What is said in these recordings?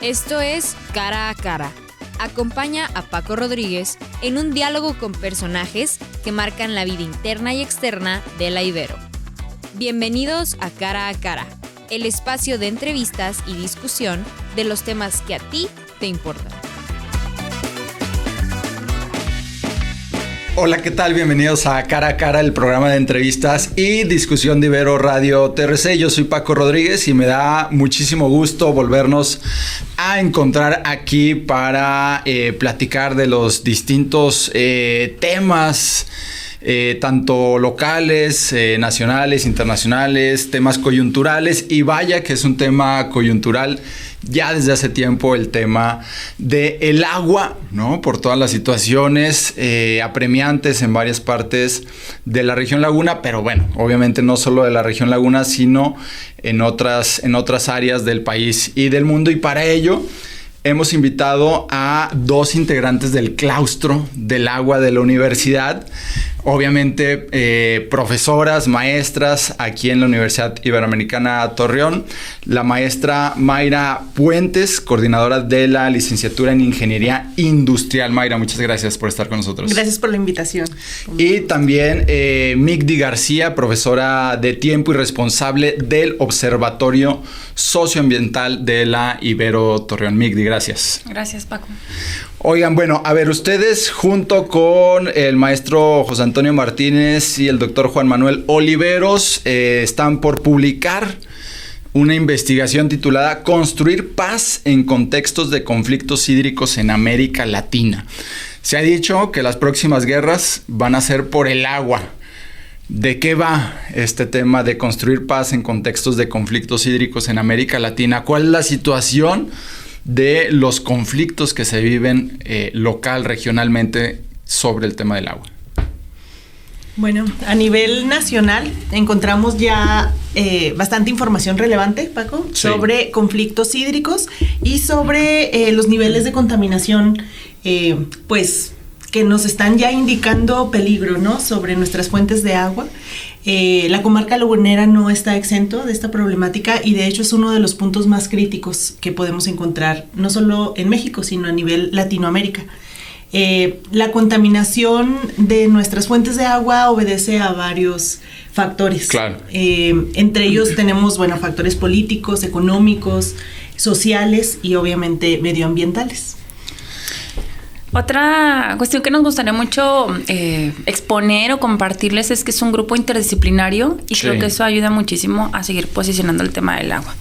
Esto es Cara a Cara. Acompaña a Paco Rodríguez en un diálogo con personajes que marcan la vida interna y externa de la Ibero. Bienvenidos a Cara, el espacio de entrevistas y discusión de los temas que a ti te importan. Hola, ¿qué tal? Bienvenidos a Cara a Cara, el programa de entrevistas y discusión de Ibero Radio TRC. Yo soy Paco Rodríguez y me da muchísimo gusto volvernos a encontrar aquí para platicar de los distintos temas, tanto locales, nacionales, internacionales, temas coyunturales, y vaya que es un tema coyuntural ya desde hace tiempo, el tema del agua, ¿no? Por todas las situaciones apremiantes en varias partes de la región Laguna, pero bueno, obviamente no solo de la región Laguna, sino en otras áreas del país y del mundo, y para ello hemos invitado a dos integrantes del claustro del agua de la universidad, obviamente profesoras, maestras aquí en la Universidad Iberoamericana Torreón, la maestra Mayra Puentes, coordinadora de la licenciatura en Ingeniería Industrial. Mayra, muchas gracias por estar con nosotros. Gracias por la invitación. Y también Migdi García, profesora de tiempo y responsable del Observatorio Socioambiental de la Ibero Torreón. Migdi, gracias. Gracias, Paco. Oigan, bueno, a ver, ustedes junto con el maestro José Antonio Martínez y el doctor Juan Manuel Oliveros están por publicar una investigación titulada Construir paz en contextos de conflictos hídricos en América Latina. Se ha dicho que las próximas guerras van a ser por el agua. ¿De qué va este tema de construir paz en contextos de conflictos hídricos en América Latina? ¿Cuál es la situación de los conflictos que se viven local, regionalmente sobre el tema del agua? Bueno, a nivel nacional encontramos ya bastante información relevante, Paco, sí, sobre conflictos hídricos y sobre los niveles de contaminación, pues que nos están ya indicando peligro, ¿no?, sobre nuestras fuentes de agua. La comarca lagunera no está exento de esta problemática y de hecho es uno de los puntos más críticos que podemos encontrar, no solo en México, sino a nivel Latinoamérica. La contaminación de nuestras fuentes de agua obedece a varios factores. Claro. Entre ellos tenemos, bueno, factores políticos, económicos, sociales y obviamente medioambientales. Otra cuestión que nos gustaría mucho exponer o compartirles es que es un grupo interdisciplinario y sí, creo que eso ayuda muchísimo a seguir posicionando el tema del agua.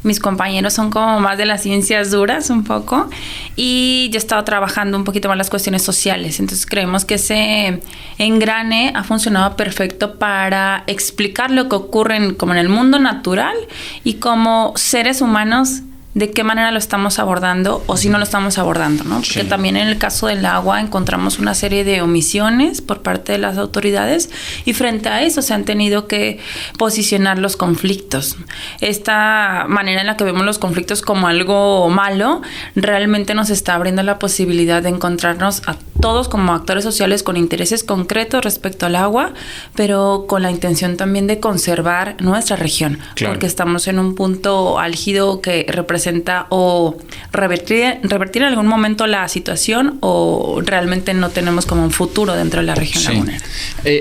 Mis compañeros son como más de las ciencias duras un poco y yo he estado trabajando un poquito más las cuestiones sociales. Entonces creemos que ese engrane ha funcionado perfecto para explicar lo que ocurre como en el mundo natural y como seres humanos, de qué manera lo estamos abordando o si no lo estamos abordando, ¿no? Porque sí, también en el caso del agua encontramos una serie de omisiones por parte de las autoridades y frente a eso se han tenido que posicionar los conflictos. Esta manera en la que vemos los conflictos como algo malo realmente nos está abriendo la posibilidad de encontrarnos a todos como actores sociales con intereses concretos respecto al agua, pero con la intención también de conservar nuestra región, claro, porque estamos en un punto álgido que representa o revertir en algún momento la situación o realmente no tenemos como un futuro dentro de la región lagunera.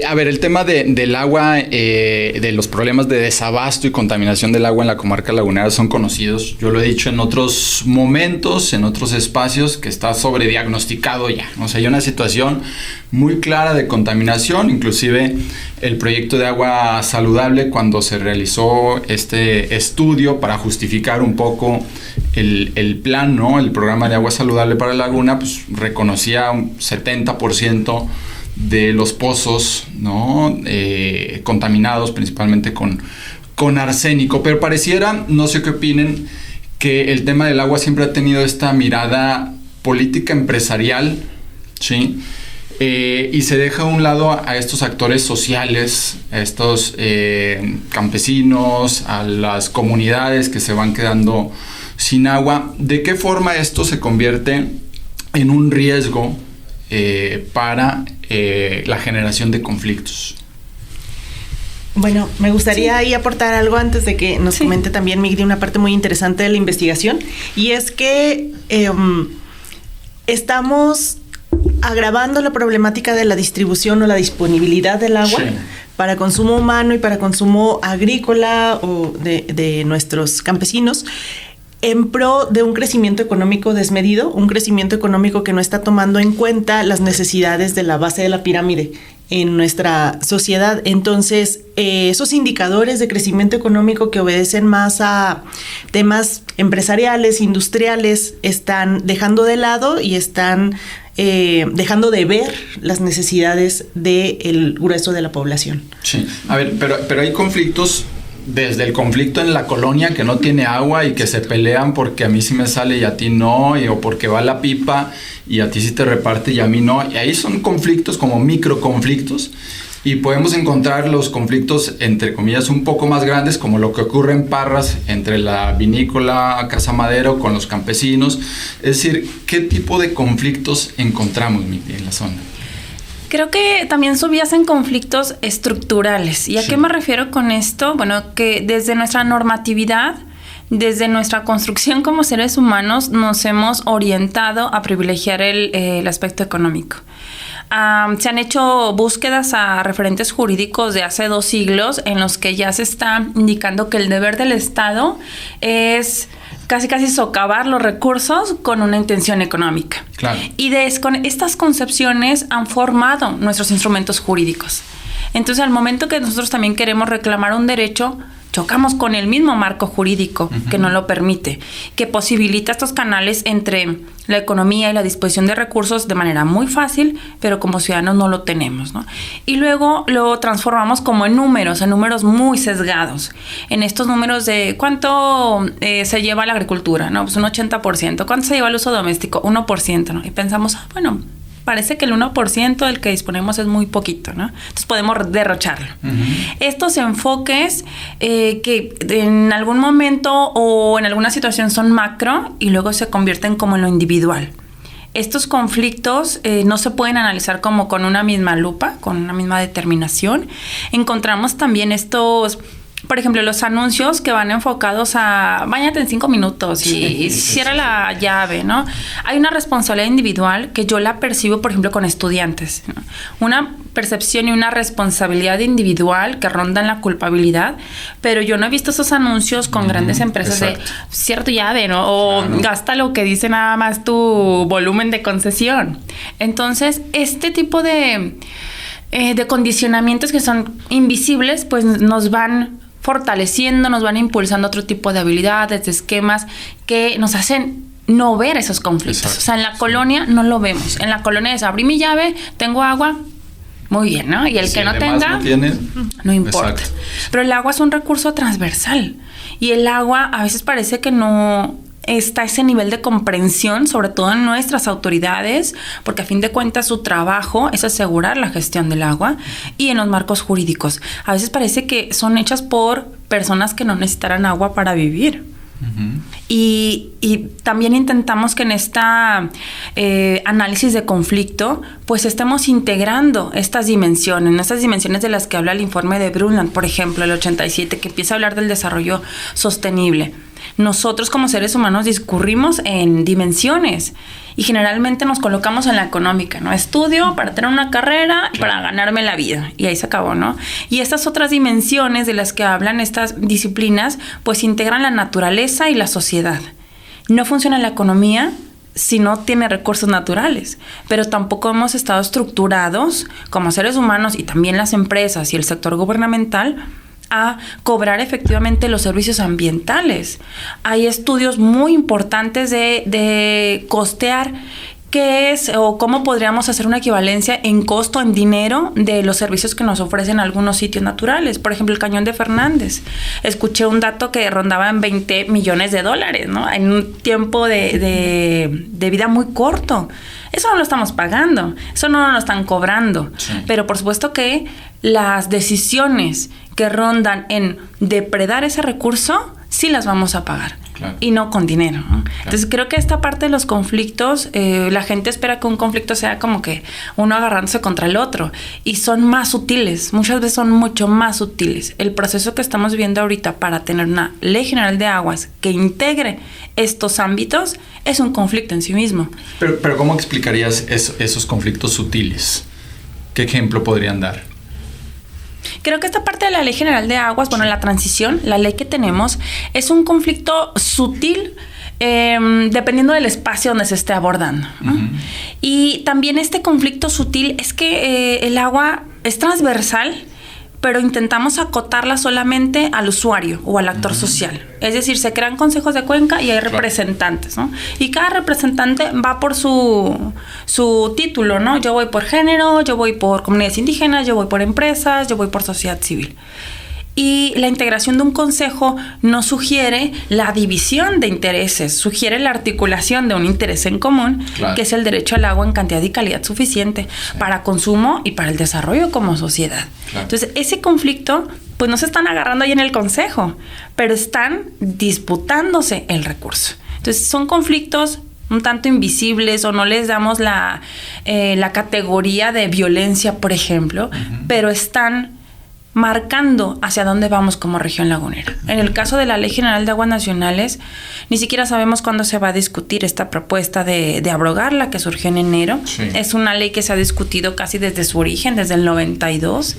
A ver, el tema del agua, de los problemas de desabasto y contaminación del agua en la comarca lagunera son conocidos. Yo lo he dicho en otros momentos, en otros espacios, que está sobrediagnosticado ya. O sea, hay una situación muy clara de contaminación, inclusive el proyecto de agua saludable, cuando se realizó este estudio para justificar un poco el plan, ¿no?, el programa de agua saludable para la laguna, pues reconocía un 70% de los pozos, ¿no?, contaminados principalmente con arsénico, pero pareciera, no sé qué opinen, que el tema del agua siempre ha tenido esta mirada política empresarial, ¿sí?, y se deja a un lado a estos actores sociales, a estos campesinos, a las comunidades que se van quedando sin agua. ¿De qué forma esto se convierte en un riesgo para la generación de conflictos? Bueno, me gustaría ahí aportar algo antes de que nos comente también Migdi una parte muy interesante de la investigación, y es que estamos agravando la problemática de la distribución o la disponibilidad del agua para consumo humano y para consumo agrícola o de nuestros campesinos, en pro de un crecimiento económico desmedido, un crecimiento económico que no está tomando en cuenta las necesidades de la base de la pirámide en nuestra sociedad. Entonces, esos indicadores de crecimiento económico que obedecen más a temas empresariales, industriales, están dejando de lado y están dejando de ver las necesidades del grueso de la población. Sí, a ver, pero hay conflictos, desde el conflicto en la colonia que no tiene agua y que se pelean porque a mí sí me sale y a ti no, o porque va la pipa y a ti sí te reparte y a mí no, y ahí son conflictos como microconflictos, y podemos encontrar los conflictos entre comillas un poco más grandes, como lo que ocurre en Parras entre la vinícola Casa Madero con los campesinos. Es decir, ¿qué tipo de conflictos encontramos en la zona? Creo que también subyace conflictos estructurales. ¿Y a qué me refiero con esto? Bueno, que desde nuestra normatividad, desde nuestra construcción como seres humanos, nos hemos orientado a privilegiar el aspecto económico. Se han hecho búsquedas a referentes jurídicos de hace 2 siglos en los que ya se está indicando que el deber del Estado es casi socavar los recursos con una intención económica. Claro. Y con estas concepciones han formado nuestros instrumentos jurídicos. Entonces, al momento que nosotros también queremos reclamar un derecho, chocamos con el mismo marco jurídico que no lo permite, que posibilita estos canales entre la economía y la disposición de recursos de manera muy fácil, pero como ciudadanos no lo tenemos, ¿no? Y luego lo transformamos como en números muy sesgados. En estos números de cuánto se lleva la agricultura, ¿no? Pues un 80%. ¿Cuánto se lleva el uso doméstico? 1%, ¿no? Y pensamos, bueno, parece que el 1% del que disponemos es muy poquito, ¿no? Entonces podemos derrocharlo. Estos enfoques que en algún momento o en alguna situación son macro y luego se convierten como en lo individual. Estos conflictos no se pueden analizar como con una misma lupa, con una misma determinación. Encontramos también estos... Por ejemplo, los anuncios que van enfocados a báñate en 5 minutos y cierra la llave, ¿no? Hay una responsabilidad individual que yo la percibo, por ejemplo, con estudiantes, ¿no? Una percepción y una responsabilidad individual que rondan la culpabilidad, pero yo no he visto esos anuncios con grandes empresas de cierra tu llave, ¿no? O gasta lo que dice nada más tu volumen de concesión. Entonces, este tipo de condicionamientos que son invisibles, pues nos van fortaleciendo, nos van impulsando otro tipo de habilidades, de esquemas que nos hacen no ver esos conflictos. Exacto. O sea, en la colonia no lo vemos. En la colonia es abrí mi llave, tengo agua, muy bien, ¿no? Y el que no tenga, no importa. Exacto. Pero el agua es un recurso transversal. Y el agua a veces parece que no está ese nivel de comprensión, sobre todo en nuestras autoridades, porque a fin de cuentas su trabajo es asegurar la gestión del agua, y en los marcos jurídicos. A veces parece que son hechas por personas que no necesitarán agua para vivir. Y también intentamos que en esta análisis de conflicto pues estemos integrando estas dimensiones de las que habla el informe de Brundtland, por ejemplo, el 87, que empieza a hablar del desarrollo sostenible. Nosotros como seres humanos discurrimos en dimensiones y generalmente nos colocamos en la económica, ¿no? Estudio para tener una carrera, para ganarme la vida, y ahí se acabó, ¿no? Y estas otras dimensiones de las que hablan estas disciplinas, pues integran la naturaleza y la sociedad. No funciona la economía si no tiene recursos naturales, pero tampoco hemos estado estructurados como seres humanos, y también las empresas y el sector gubernamental, a cobrar efectivamente los servicios ambientales. Hay estudios muy importantes de costear qué es o cómo podríamos hacer una equivalencia en costo, en dinero, de los servicios que nos ofrecen algunos sitios naturales. Por ejemplo, el Cañón de Fernández. Escuché un dato que rondaba en $20 millones, ¿no? En un tiempo de vida muy corto. Eso no lo estamos pagando, eso no lo están cobrando. Sí. Pero por supuesto que las decisiones que rondan en depredar ese recurso, sí las vamos a pagar. y no con dinero, ¿no? Entonces creo que esta parte de los conflictos, la gente espera que un conflicto sea como que uno agarrándose contra el otro, y son más sutiles, muchas veces son mucho más sutiles. El proceso que estamos viendo ahorita para tener una ley general de aguas que integre estos ámbitos es un conflicto en sí mismo. Pero ¿cómo explicarías esos conflictos sutiles? ¿Qué ejemplo podrían dar? Creo que esta parte de la Ley General de Aguas, bueno, la transición, la ley que tenemos, es un conflicto sutil dependiendo del espacio donde se esté abordando, ¿no? Uh-huh. Y también este conflicto sutil es que el agua es transversal, pero intentamos acotarla solamente al usuario o al actor social. Es decir, se crean consejos de cuenca y hay representantes, ¿no? Y cada representante va por su título, ¿no? Yo voy por género, yo voy por comunidades indígenas, yo voy por empresas, yo voy por sociedad civil. Y la integración de un consejo no sugiere la división de intereses, sugiere la articulación de un interés en común, que es el derecho al agua en cantidad y calidad suficiente para consumo y para el desarrollo como sociedad. Entonces, ese conflicto, pues no se están agarrando ahí en el consejo, pero están disputándose el recurso. Entonces, son conflictos un tanto invisibles o no les damos la categoría de violencia, por ejemplo, pero están marcando hacia dónde vamos como región lagunera. En el caso de la Ley General de Aguas Nacionales, ni siquiera sabemos cuándo se va a discutir esta propuesta de abrogarla, que surgió en enero. Sí. Es una ley que se ha discutido casi desde su origen, desde el 92.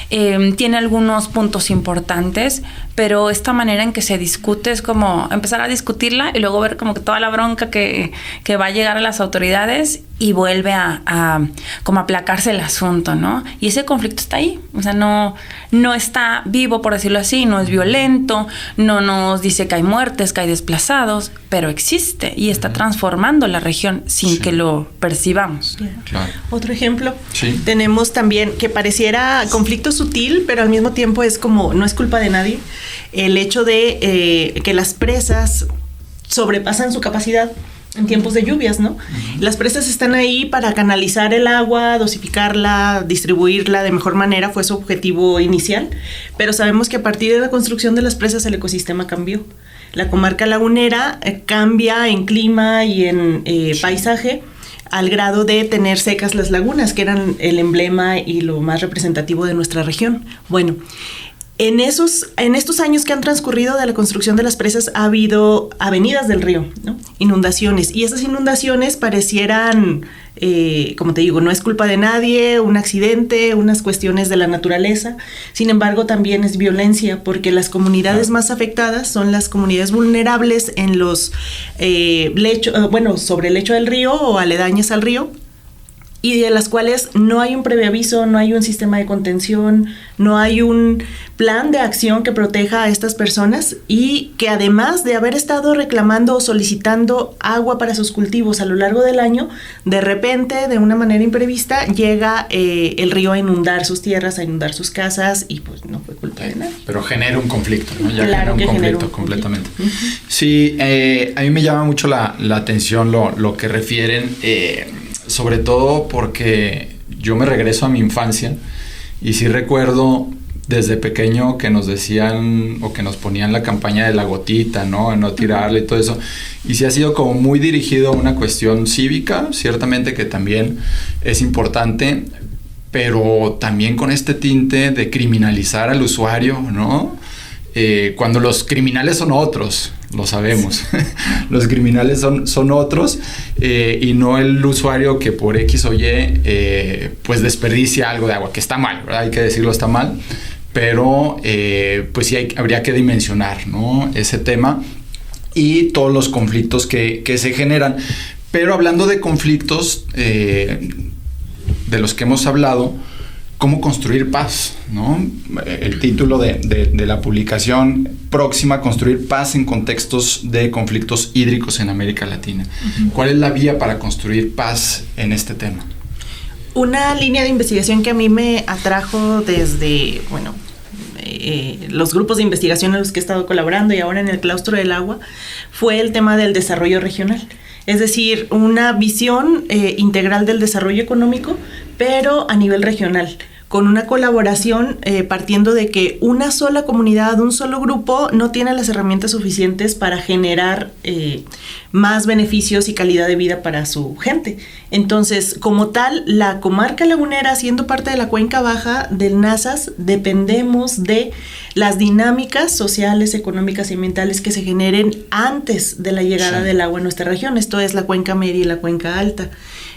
Tiene algunos puntos importantes, pero esta manera en que se discute es como empezar a discutirla y luego ver como que toda la bronca que va a llegar a las autoridades y vuelve a como aplacarse el asunto, ¿no? Y ese conflicto está ahí, o sea, no está vivo, por decirlo así, no es violento, no nos dice que hay muertes, que hay desplazados, pero existe y está transformando la región sin que lo percibamos. Claro. Otro ejemplo, tenemos también que pareciera conflicto sutil, pero al mismo tiempo es como, no es culpa de nadie, el hecho de que las presas sobrepasan su capacidad en tiempos de lluvias, ¿no? Uh-huh. Las presas están ahí para canalizar el agua, dosificarla, distribuirla de mejor manera, fue su objetivo inicial, pero sabemos que a partir de la construcción de las presas el ecosistema cambió. La comarca lagunera cambia en clima y en paisaje al grado de tener secas las lagunas, que eran el emblema y lo más representativo de nuestra región. Bueno, en estos años que han transcurrido de la construcción de las presas ha habido avenidas del río, ¿no? Inundaciones, y esas inundaciones parecieran, como te digo, no es culpa de nadie, un accidente, unas cuestiones de la naturaleza. Sin embargo, también es violencia, porque las comunidades más afectadas son las comunidades vulnerables en los sobre el lecho del río o aledañas al río, y de las cuales no hay un previo aviso, no hay un sistema de contención, no hay un plan de acción que proteja a estas personas, y que además de haber estado reclamando o solicitando agua para sus cultivos a lo largo del año, de repente, de una manera imprevista, llega el río a inundar sus tierras, a inundar sus casas, y pues no fue culpa de nadie. Pero genera un conflicto, ¿no? Ya claro, genera un conflicto completamente. Uh-huh. Sí, a mí me llama mucho la atención lo que refieren, sobre todo porque yo me regreso a mi infancia y sí recuerdo desde pequeño que nos decían o que nos ponían la campaña de la gotita, ¿no? A no tirarle y todo eso. Y sí ha sido como muy dirigido a una cuestión cívica, ciertamente que también es importante, pero también con este tinte de criminalizar al usuario, ¿no? Cuando los criminales son otros, lo sabemos. Los criminales son otros, y no el usuario que por X o Y pues desperdicia algo de agua, que está mal, ¿verdad? Hay que decirlo, está mal, pero pues sí habría que dimensionar, ¿no? Ese tema y todos los conflictos que se generan. Pero hablando de conflictos de los que hemos hablado, ¿cómo construir paz? ¿No? El título de la publicación próxima, Construir paz en contextos de conflictos hídricos en América Latina. Uh-huh. ¿Cuál es la vía para construir paz en este tema? Una línea de investigación que a mí me atrajo desde, los grupos de investigación en los que he estado colaborando y ahora en el Claustro del Agua, fue el tema del desarrollo regional. Es decir, una visión integral del desarrollo económico, pero a nivel regional, con una colaboración partiendo de que una sola comunidad, un solo grupo no tiene las herramientas suficientes para generar más beneficios y calidad de vida para su gente. Entonces, como tal, la comarca lagunera, siendo parte de la cuenca baja del Nazas, dependemos de las dinámicas sociales, económicas y ambientales que se generen antes de la llegada del agua a nuestra región. Esto es la cuenca media y la cuenca alta.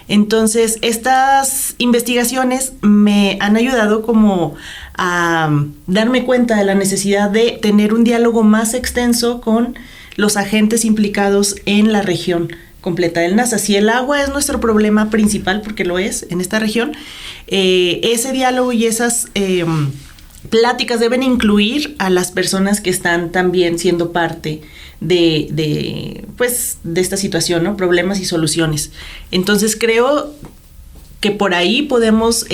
Entonces, estas investigaciones me han ayudado como a darme cuenta de la necesidad de tener un diálogo más extenso con los agentes implicados en la región completa del Nazas. Si el agua es nuestro problema principal, porque lo es en esta región, ese diálogo y esas pláticas deben incluir a las personas que están también siendo parte de esta situación, ¿no? Problemas y soluciones. Entonces creo que por ahí podemos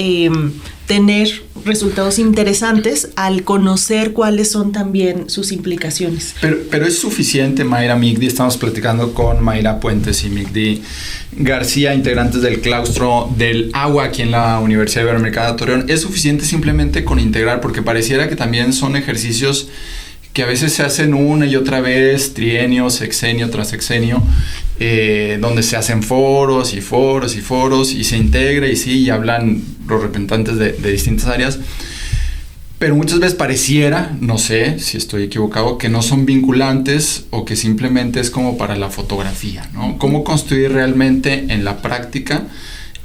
tener resultados interesantes al conocer cuáles son también sus implicaciones. Pero es suficiente, Mayra, Migdi. Estamos platicando con Mayra Puentes y Migdi García, integrantes del claustro del agua aquí en la Universidad Iberoamericana de Torreón. ¿Es suficiente simplemente con integrar? Porque pareciera que también son ejercicios que a veces se hacen una y otra vez, trienio, sexenio tras sexenio, donde se hacen foros y se integra y hablan los representantes de distintas áreas, pero muchas veces pareciera, no sé si estoy equivocado, que no son vinculantes o que simplemente es como para la fotografía, ¿no? ¿Cómo construir realmente en la práctica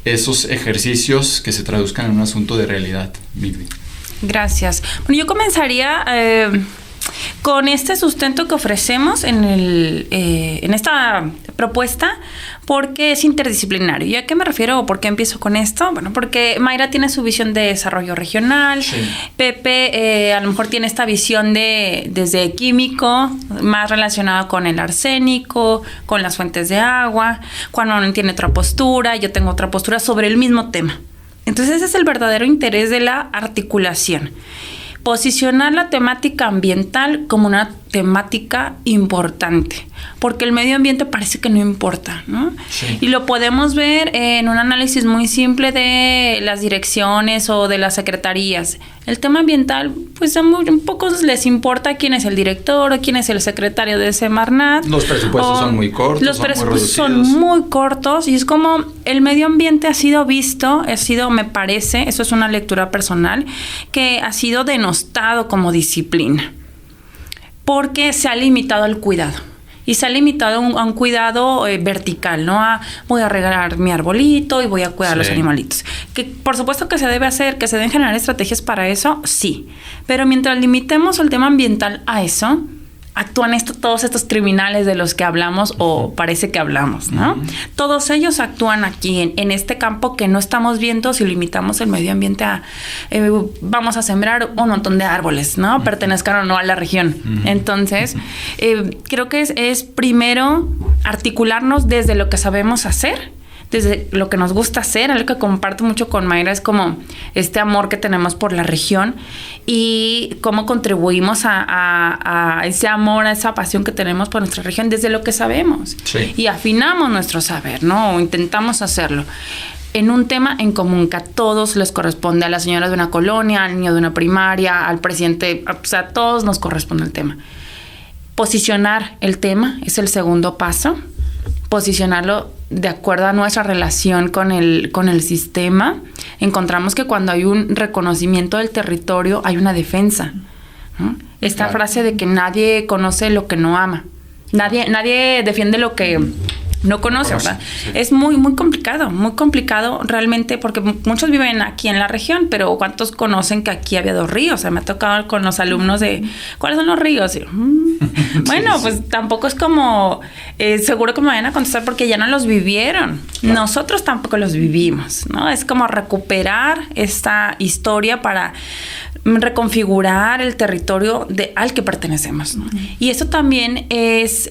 esos ejercicios que se traduzcan en un asunto de realidad, Migdi? Gracias. Bueno, yo comenzaría con este sustento que ofrecemos en esta propuesta, porque es interdisciplinario. ¿Y a qué me refiero o por qué empiezo con esto? Bueno, porque Mayra tiene su visión de desarrollo regional, sí. Pepe a lo mejor tiene esta visión desde químico, más relacionado con el arsénico, con las fuentes de agua. Juan Manuel tiene otra postura, yo tengo otra postura sobre el mismo tema. Entonces ese es el verdadero interés de la articulación. Posicionar la temática ambiental como una temática importante, porque el medio ambiente parece que no importa, ¿no? Sí. Y lo podemos ver en un análisis muy simple de las direcciones o de las secretarías. El tema ambiental, pues a un pocos les importa quién es el director o quién es el secretario de Semarnat. Los presupuestos son muy cortos, los presupuestos son muy cortos y es como el medio ambiente ha sido, me parece, eso es una lectura personal, que ha sido denostado como disciplina, porque se ha limitado al cuidado. Y se ha limitado a un cuidado vertical, ¿no? Voy a regar mi arbolito y voy a cuidar los animalitos. Que por supuesto que se debe hacer, que se deben generar estrategias para eso, sí. Pero mientras limitemos el tema ambiental a eso, actúan todos estos criminales de los que hablamos o parece que hablamos, ¿no? Uh-huh. Todos ellos actúan aquí en este campo que no estamos viendo si limitamos el medio ambiente a vamos a sembrar un montón de árboles, ¿no? Uh-huh. Pertenezcan o no a la región. Uh-huh. Entonces, creo que es primero articularnos desde lo que sabemos hacer, desde lo que nos gusta hacer. Algo que comparto mucho con Mayra es como este amor que tenemos por la región y cómo contribuimos a ese amor, a esa pasión que tenemos por nuestra región desde lo que sabemos. Sí. Y afinamos nuestro saber, ¿no? O intentamos hacerlo en un tema en común que a todos les corresponde, a la señora de una colonia, al niño de una primaria, al presidente, o sea, a todos nos corresponde el tema. Posicionar el tema es el segundo paso. Posicionarlo de acuerdo a nuestra relación con el sistema. Encontramos que cuando hay un reconocimiento del territorio hay una defensa, ¿no? Esta frase de que nadie conoce lo que no ama, nadie defiende lo que no conoce, ¿verdad? Sí. Es muy complicado realmente, porque muchos viven aquí en la región, pero ¿cuántos conocen que aquí había 2 ríos? O sea, me ha tocado con los alumnos de ¿cuáles son los ríos? Y, bueno, sí. Pues tampoco es como seguro que me vayan a contestar porque ya no los vivieron. Claro. Nosotros tampoco los vivimos, ¿no? Es como recuperar esta historia para reconfigurar el territorio al que pertenecemos, ¿no? Uh-huh. Y eso también es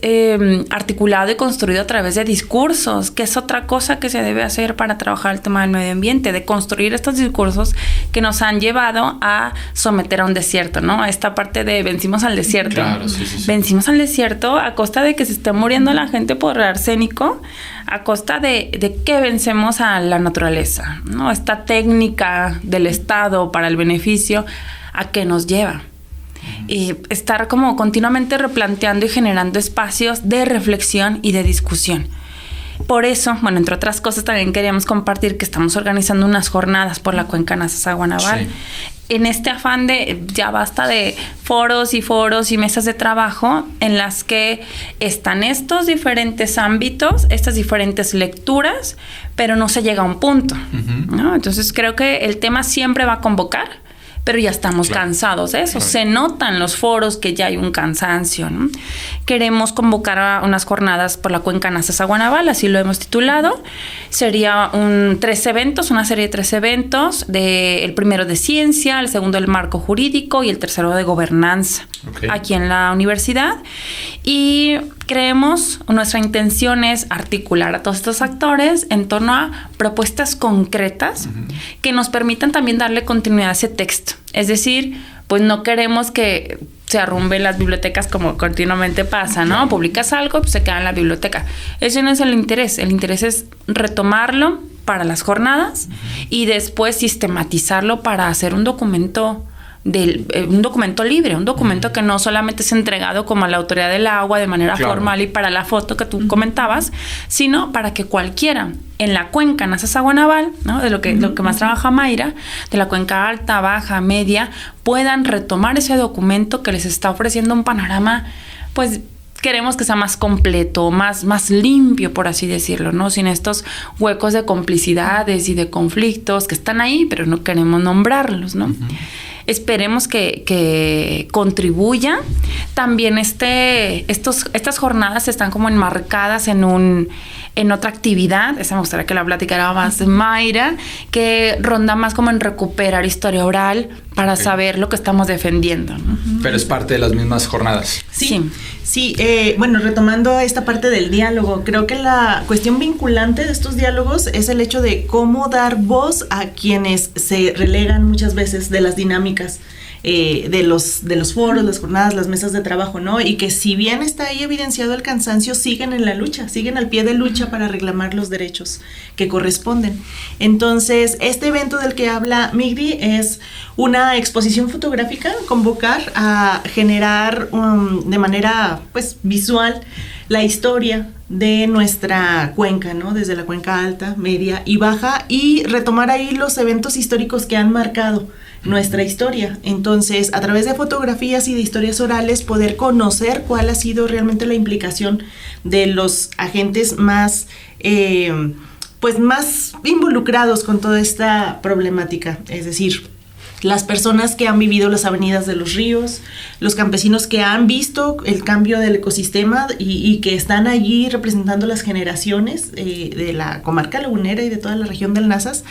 articulado y construido a través de discursos, que es otra cosa que se debe hacer para trabajar el tema del medio ambiente, de construir estos discursos que nos han llevado a someter a un desierto, ¿no? Esta parte de vencimos al desierto. Claro, sí. Vencimos al desierto a costa de que se esté muriendo la gente por arsénico, a costa de que vencemos a la naturaleza, ¿no? Esta técnica del Estado para el beneficio, ¿a qué nos lleva? Y estar como continuamente replanteando y generando espacios de reflexión y de discusión. Por eso, bueno, entre otras cosas, también queríamos compartir que estamos organizando unas jornadas por la cuenca Nazas-Agua-Naval. Sí. En este afán de ya basta de foros y mesas de trabajo en las que están estos diferentes ámbitos, estas diferentes lecturas, pero no se llega a un punto, ¿no? Entonces creo que el tema siempre va a convocar, pero ya estamos cansados de eso. Se notan los foros que ya hay un cansancio, ¿no? Queremos convocar a unas jornadas por la cuenca Nazas-Agua-Naval, así lo hemos titulado. Sería una serie de 3 eventos, el primero de ciencia, el segundo del marco jurídico y el tercero de gobernanza, aquí en la universidad. Y nuestra intención es articular a todos estos actores en torno a propuestas concretas que nos permitan también darle continuidad a ese texto. Es decir, pues no queremos que se arrumben las bibliotecas como continuamente pasa, ¿no? Publicas algo, pues se queda en la biblioteca. Ese no es el interés. El interés es retomarlo para las jornadas y después sistematizarlo para hacer un documento libre, un documento que no solamente es entregado como a la autoridad del agua de manera formal y para la foto que tú comentabas, sino para que cualquiera en la cuenca Nazas-Agua-Naval, ¿no? De lo que más trabaja Mayra, de la cuenca alta, baja, media, puedan retomar ese documento que les está ofreciendo un panorama, pues queremos que sea más completo, más limpio, por así decirlo, ¿no? Sin estos huecos de complicidades y de conflictos que están ahí, pero no queremos nombrarlos, ¿no? Esperemos que contribuya. También estas jornadas están como enmarcadas en otra actividad. Esa me gustaría que la platicara más Mayra, que ronda más como en recuperar historia oral para saber lo que estamos defendiendo, ¿no? Pero es parte de las mismas jornadas. Sí, bueno, retomando esta parte del diálogo, creo que la cuestión vinculante de estos diálogos es el hecho de cómo dar voz a quienes se relegan muchas veces de las dinámicas de los foros, las jornadas, las mesas de trabajo, ¿no? Y que si bien está ahí evidenciado el cansancio, siguen en la lucha, siguen al pie de lucha para reclamar los derechos que corresponden. Entonces, este evento del que habla Migri es una exposición fotográfica, convocar a generar de manera pues visual la historia de nuestra cuenca, ¿no? Desde la cuenca alta, media y baja, y retomar ahí los eventos históricos que han marcado nuestra historia. Entonces, a través de fotografías y de historias orales, poder conocer cuál ha sido realmente la implicación de los agentes más involucrados con toda esta problemática, es decir, las personas que han vivido las avenidas de los ríos, los campesinos que han visto el cambio del ecosistema y que están allí representando las generaciones de la comarca lagunera y de toda la región del Nazas,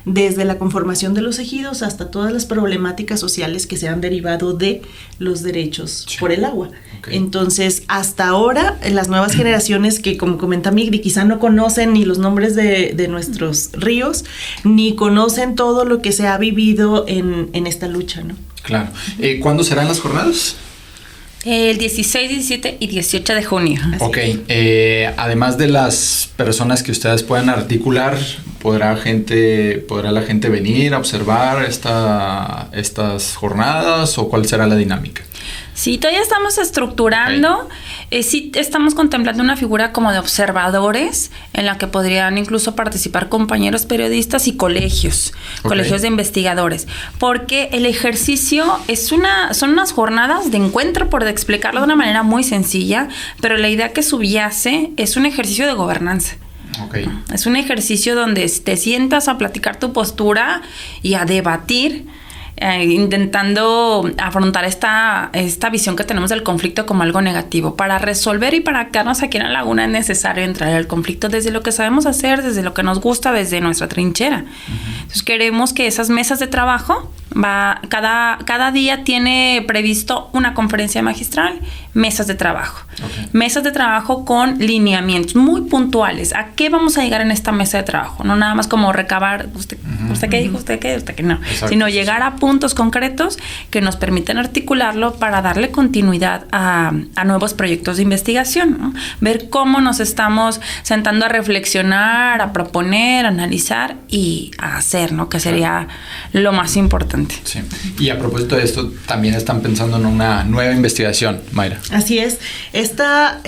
desde la conformación de los ejidos hasta todas las problemáticas sociales que se han derivado de los derechos por el agua. Entonces, hasta ahora, las nuevas generaciones que, como comenta Migri, quizá no conocen ni los nombres de nuestros ríos, ni conocen todo lo que se ha vivido en esta lucha, ¿no? Claro. ¿Cuándo serán las jornadas? El 16, 17 y 18 de junio. Ok. Además de las personas que ustedes puedan articular, ¿podrá la gente venir a observar estas jornadas o cuál será la dinámica? Sí, todavía estamos estructurando. Sí, estamos contemplando una figura como de observadores en la que podrían incluso participar compañeros periodistas y colegios de investigadores, porque el ejercicio son unas jornadas de encuentro, por explicarlo de una manera muy sencilla, pero la idea que subyace es un ejercicio de gobernanza. Es un ejercicio donde te sientas a platicar tu postura y a debatir, intentando afrontar esta visión que tenemos del conflicto como algo negativo. Para resolver y para quedarnos aquí en la laguna es necesario entrar al conflicto desde lo que sabemos hacer, desde lo que nos gusta, desde nuestra trinchera. Entonces queremos que esas mesas de trabajo cada día tiene previsto una conferencia magistral mesas de trabajo. Okay. Mesas de trabajo con lineamientos muy puntuales. ¿A qué vamos a llegar en esta mesa de trabajo? No nada más como recabar, usted qué dijo, usted qué no. Exacto. Sino llegar a puntos concretos que nos permitan articularlo para darle continuidad a nuevos proyectos de investigación, ¿no? Ver cómo nos estamos sentando a reflexionar, a proponer, a analizar y a hacer, ¿no? Que sería lo más importante. Sí. Y a propósito de esto, también están pensando en una nueva investigación, Mayra. Así es. Esta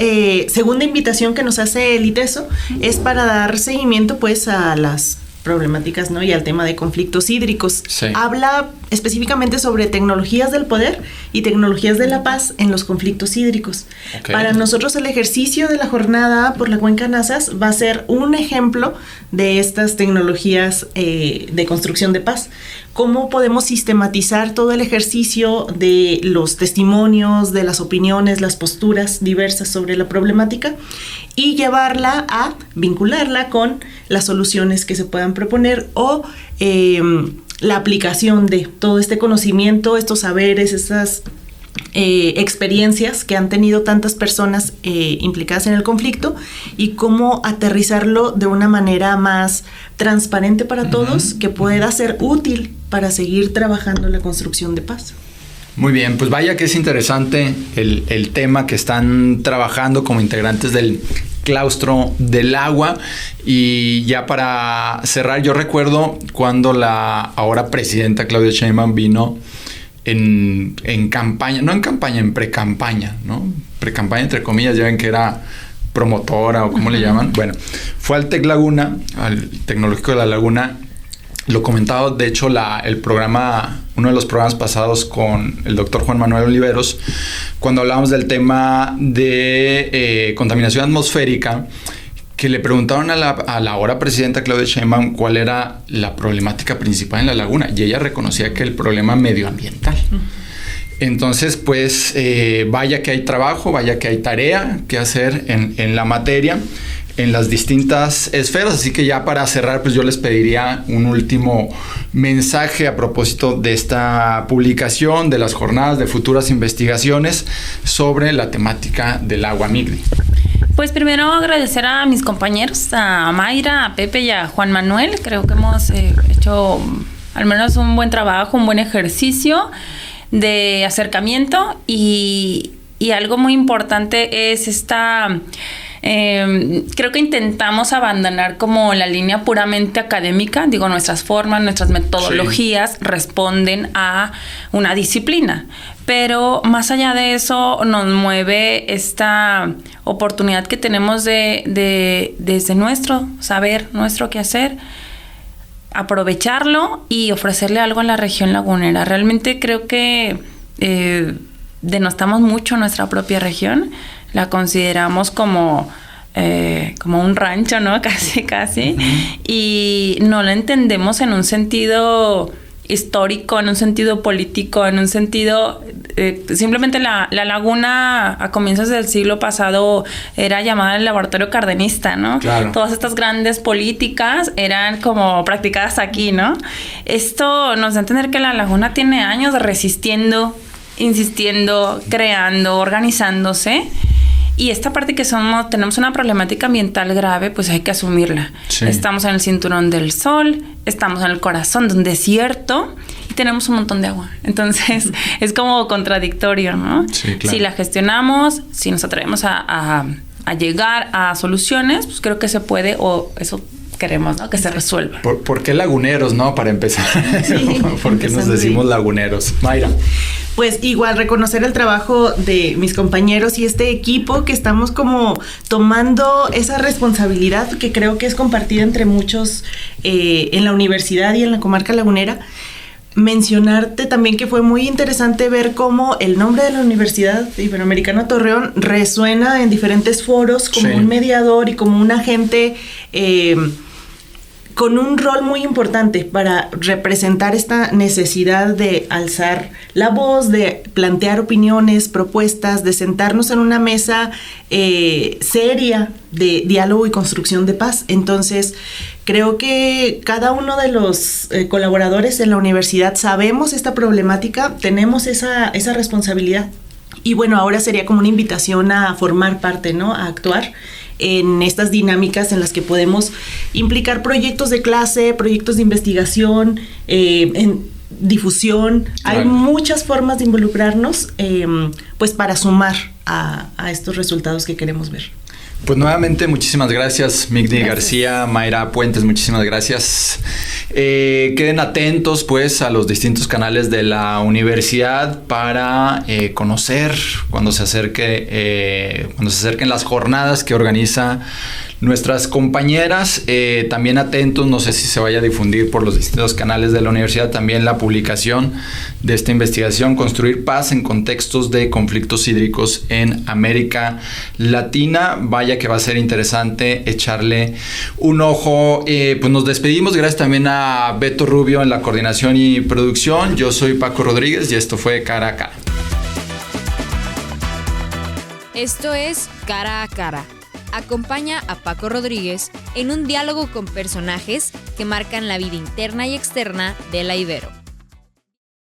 segunda invitación que nos hace el ITESO es para dar seguimiento pues a las problemáticas, ¿no? Y al tema de conflictos hídricos. Sí. Habla específicamente sobre tecnologías del poder y tecnologías de la paz en los conflictos hídricos. Okay. Para nosotros el ejercicio de la jornada por la Cuenca Nazas va a ser un ejemplo de estas tecnologías de construcción de paz. Cómo podemos sistematizar todo el ejercicio de los testimonios, de las opiniones, las posturas diversas sobre la problemática y llevarla a vincularla con las soluciones que se puedan proponer o la aplicación de todo este conocimiento, estos saberes, esas experiencias que han tenido tantas personas implicadas en el conflicto y cómo aterrizarlo de una manera más transparente para todos, que pueda ser útil para seguir trabajando en la construcción de paz. Muy bien, pues vaya que es interesante el tema que están trabajando como integrantes del claustro del agua. Y ya para cerrar, yo recuerdo cuando la ahora presidenta Claudia Sheinbaum vino en campaña, no en campaña, en pre-campaña, ¿no? Pre-campaña entre comillas, ya ven que era promotora o cómo le llaman. Bueno, fue al Tec Laguna, al Tecnológico de la Laguna. Lo comentaba, de hecho, el programa, uno de los programas pasados con el doctor Juan Manuel Oliveros, cuando hablábamos del tema de contaminación atmosférica, que le preguntaron a la ahora presidenta Claudia Sheinbaum cuál era la problemática principal en la laguna, y ella reconocía que el problema medioambiental. Entonces, pues, vaya que hay trabajo, vaya que hay tarea que hacer en la materia, en las distintas esferas. Así que ya para cerrar, pues yo les pediría un último mensaje a propósito de esta publicación, de las jornadas de futuras investigaciones sobre la temática del agua, Migdi. Pues primero agradecer a mis compañeros, a Mayra, a Pepe y a Juan Manuel. Creo que hemos hecho al menos un buen trabajo, un buen ejercicio de acercamiento y algo muy importante es esta... creo que intentamos abandonar como la línea puramente académica. Digo, nuestras formas, nuestras metodologías responden a una disciplina. Pero más allá de eso, nos mueve esta oportunidad que tenemos desde nuestro saber, nuestro quehacer, aprovecharlo y ofrecerle algo a la región lagunera. Realmente creo que denostamos mucho nuestra propia región. La consideramos como un rancho, ¿no? Casi. Uh-huh. Y no la entendemos en un sentido histórico, en un sentido político, en un sentido... simplemente la laguna a comienzos del siglo pasado era llamada el laboratorio cardenista, ¿no? Claro. Todas estas grandes políticas eran como practicadas aquí, ¿no? Esto nos da a entender que la laguna tiene años resistiendo, insistiendo, creando, organizándose. Y esta parte que tenemos una problemática ambiental grave, pues hay que asumirla. Sí. Estamos en el cinturón del sol, estamos en el corazón de un desierto y tenemos un montón de agua. Entonces, es como contradictorio, ¿no? Sí, claro. Si la gestionamos, si nos atrevemos a llegar a soluciones, pues creo que se puede, o eso queremos, ¿no? Que se resuelva. ¿Por qué laguneros, no? Para empezar. Sí, ¿por qué nos decimos laguneros? Mayra. Pues igual reconocer el trabajo de mis compañeros y este equipo que estamos como tomando esa responsabilidad que creo que es compartida entre muchos en la universidad y en la comarca lagunera. Mencionarte también que fue muy interesante ver cómo el nombre de la Universidad Iberoamericana Torreón resuena en diferentes foros como un mediador y como un agente con un rol muy importante para representar esta necesidad de alzar la voz, de plantear opiniones, propuestas, de sentarnos en una mesa seria de diálogo y construcción de paz. Entonces, creo que cada uno de los colaboradores en la universidad sabemos esta problemática, tenemos esa responsabilidad Y bueno, ahora sería como una invitación a formar parte, ¿no? A actuar en estas dinámicas en las que podemos implicar proyectos de clase, proyectos de investigación, en difusión. Claro. Hay muchas formas de involucrarnos, pues para sumar a estos resultados que queremos ver. Pues nuevamente muchísimas gracias, Migdi García, Mayra Puentes, muchísimas gracias. Queden atentos pues a los distintos canales de la universidad para conocer cuando se acerquen las jornadas que organiza nuestras compañeras. También atentos, no sé si se vaya a difundir por los distintos canales de la universidad también la publicación de esta investigación, Construir paz en contextos de conflictos hídricos en América Latina. Vaya que va a ser interesante echarle un ojo. Pues nos despedimos, gracias también a Beto Rubio en la coordinación y producción. Yo soy Paco Rodríguez y esto fue Cara a Cara. Esto es Cara a Cara. Acompaña a Paco Rodríguez en un diálogo con personajes que marcan la vida interna y externa de la Ibero.